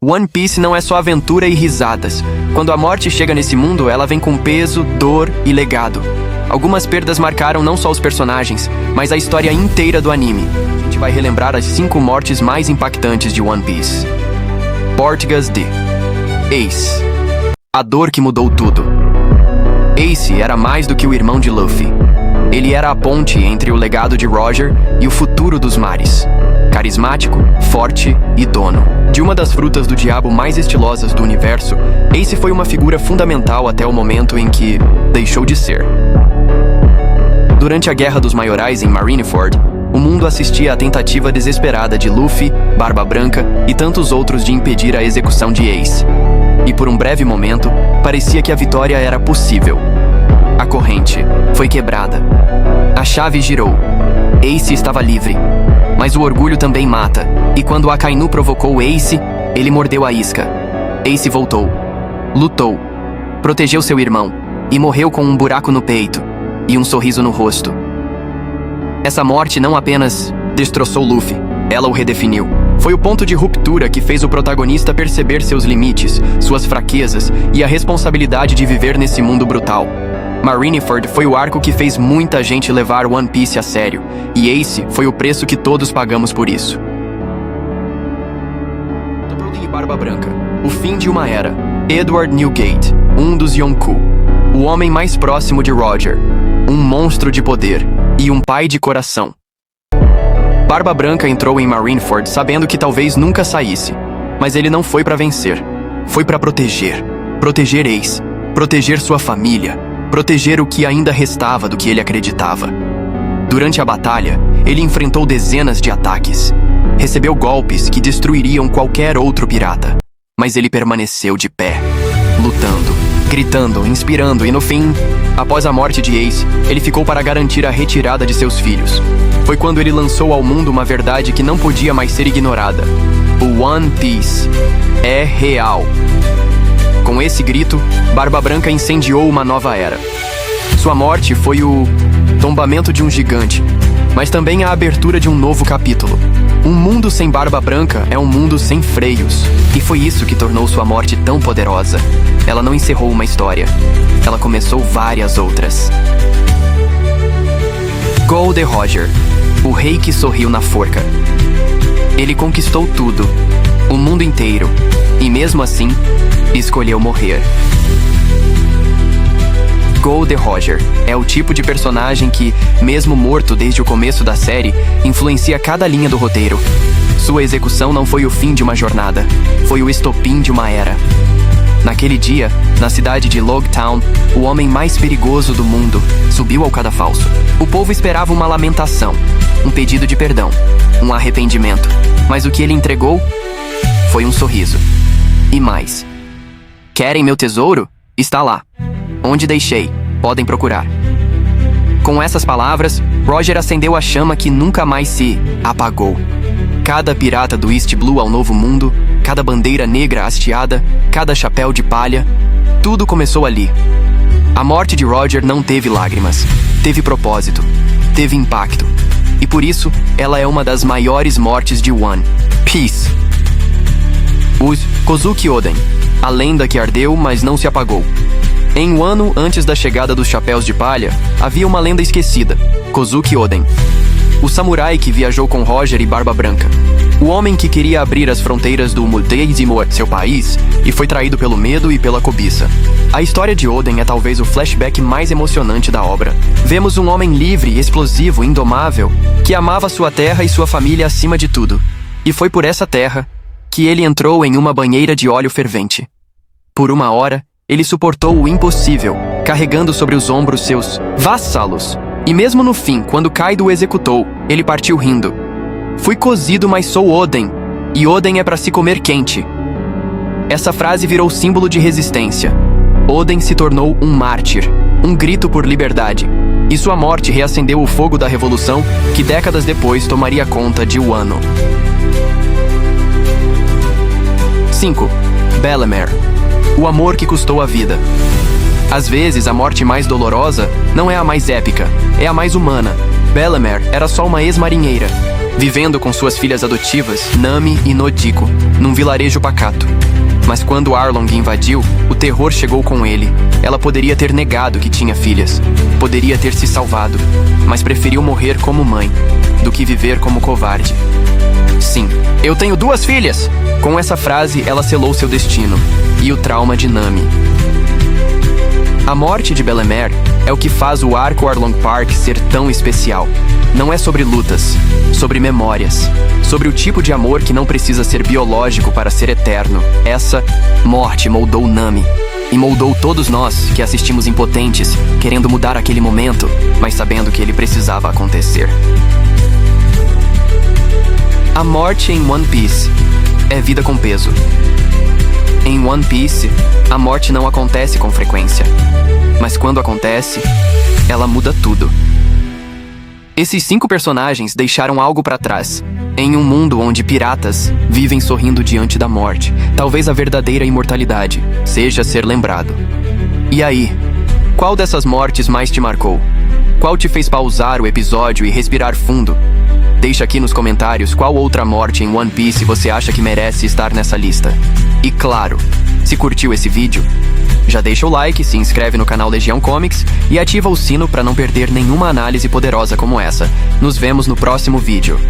One Piece não é só aventura e risadas. Quando a morte chega nesse mundo, ela vem com peso, dor e legado. Algumas perdas marcaram não só os personagens, mas a história inteira do anime. A gente vai relembrar as 5 mortes mais impactantes de One Piece. Portgas de Ace. A dor que mudou tudo. Ace era mais do que o irmão de Luffy. Ele era a ponte entre o legado de Roger e o futuro dos mares. Carismático, forte e dono de uma das frutas do diabo mais estilosas do universo, Ace foi uma figura fundamental até o momento em que deixou de ser. Durante a Guerra dos Maiorais em Marineford, o mundo assistia à tentativa desesperada de Luffy, Barba Branca e tantos outros de impedir a execução de Ace. E por um breve momento, parecia que a vitória era possível. A corrente foi quebrada. A chave girou. Ace estava livre. Mas o orgulho também mata, e quando Akainu provocou Ace, ele mordeu a isca. Ace voltou, lutou, protegeu seu irmão, e morreu com um buraco no peito e um sorriso no rosto. Essa morte não apenas destroçou Luffy, ela o redefiniu. Foi o ponto de ruptura que fez o protagonista perceber seus limites, suas fraquezas e a responsabilidade de viver nesse mundo brutal. Marineford foi o arco que fez muita gente levar One Piece a sério, e Ace foi o preço que todos pagamos por isso. Broly e Barba Branca. O fim de uma era. Edward Newgate, um dos Yonkou. O homem mais próximo de Roger. Um monstro de poder. E um pai de coração. Barba Branca entrou em Marineford sabendo que talvez nunca saísse. Mas ele não foi para vencer. Foi para proteger. Proteger Ace. Proteger sua família. Proteger o que ainda restava do que ele acreditava. Durante a batalha, ele enfrentou dezenas de ataques. Recebeu golpes que destruiriam qualquer outro pirata. Mas ele permaneceu de pé, lutando, gritando, inspirando e no fim, após a morte de Ace, ele ficou para garantir a retirada de seus filhos. Foi quando ele lançou ao mundo uma verdade que não podia mais ser ignorada. O One Piece é real. Com esse grito, Barba Branca incendiou uma nova era. Sua morte foi o tombamento de um gigante, mas também a abertura de um novo capítulo. Um mundo sem Barba Branca é um mundo sem freios, e foi isso que tornou sua morte tão poderosa. Ela não encerrou uma história, ela começou várias outras. Gold Roger, o rei que sorriu na forca. Ele conquistou tudo, o mundo inteiro, e mesmo assim, escolheu morrer. Gold Roger é o tipo de personagem que, mesmo morto desde o começo da série, influencia cada linha do roteiro. Sua execução não foi o fim de uma jornada, foi o estopim de uma era. Naquele dia, na cidade de Logtown, o homem mais perigoso do mundo subiu ao cadafalso. O povo esperava uma lamentação, um pedido de perdão, um arrependimento. Mas o que ele entregou foi um sorriso. E mais. Querem meu tesouro? Está lá. Onde deixei, podem procurar. Com essas palavras, Roger acendeu a chama que nunca mais se apagou. Cada pirata do East Blue ao Novo Mundo, cada bandeira negra hasteada, cada chapéu de palha, tudo começou ali. A morte de Roger não teve lágrimas, teve propósito, teve impacto. E por isso, ela é uma das maiores mortes de One Piece. Os Kozuki Oden, a lenda que ardeu, mas não se apagou. Em um ano antes da chegada dos Chapéus de Palha, havia uma lenda esquecida, Kozuki Oden. O samurai que viajou com Roger e Barba Branca. O homem que queria abrir as fronteiras do Muteizimo, seu país, e foi traído pelo medo e pela cobiça. A história de Oden é talvez o flashback mais emocionante da obra. Vemos um homem livre, explosivo, indomável, que amava sua terra e sua família acima de tudo. E foi por essa terra que ele entrou em uma banheira de óleo fervente. Por uma hora, ele suportou o impossível, carregando sobre os ombros seus vassalos. E mesmo no fim, quando Kaido o executou, ele partiu rindo. Fui cozido, mas sou Oden, e Oden é para se comer quente. Essa frase virou símbolo de resistência. Oden se tornou um mártir, um grito por liberdade. E sua morte reacendeu o fogo da revolução que décadas depois tomaria conta de Wano. 5. Bellemere. O amor que custou a vida. Às vezes, a morte mais dolorosa não é a mais épica, é a mais humana. Bellemere era só uma ex-marinheira. vivendo com suas filhas adotivas, Nami e Nodiko, num vilarejo pacato. Mas quando Arlong invadiu, o terror chegou com ele. Ela poderia ter negado que tinha filhas, poderia ter se salvado, mas preferiu morrer como mãe, do que viver como covarde. Sim, eu tenho 2 filhas! Com essa frase, ela selou seu destino, e o trauma de Nami. A morte de Belemer é o que faz o arco Arlong Park ser tão especial. Não é sobre lutas, sobre memórias, sobre o tipo de amor que não precisa ser biológico para ser eterno. Essa morte moldou Nami, e moldou todos nós que assistimos impotentes, querendo mudar aquele momento, mas sabendo que ele precisava acontecer. A morte em One Piece é vida com peso. Em One Piece, a morte não acontece com frequência, mas quando acontece, ela muda tudo. Esses 5 personagens deixaram algo para trás, em um mundo onde piratas vivem sorrindo diante da morte. Talvez a verdadeira imortalidade seja ser lembrado. E aí, qual dessas mortes mais te marcou? Qual te fez pausar o episódio e respirar fundo? Deixa aqui nos comentários qual outra morte em One Piece você acha que merece estar nessa lista. E claro, se curtiu esse vídeo, já deixa o like, se inscreve no canal Legião Comics e ativa o sino para não perder nenhuma análise poderosa como essa. Nos vemos no próximo vídeo.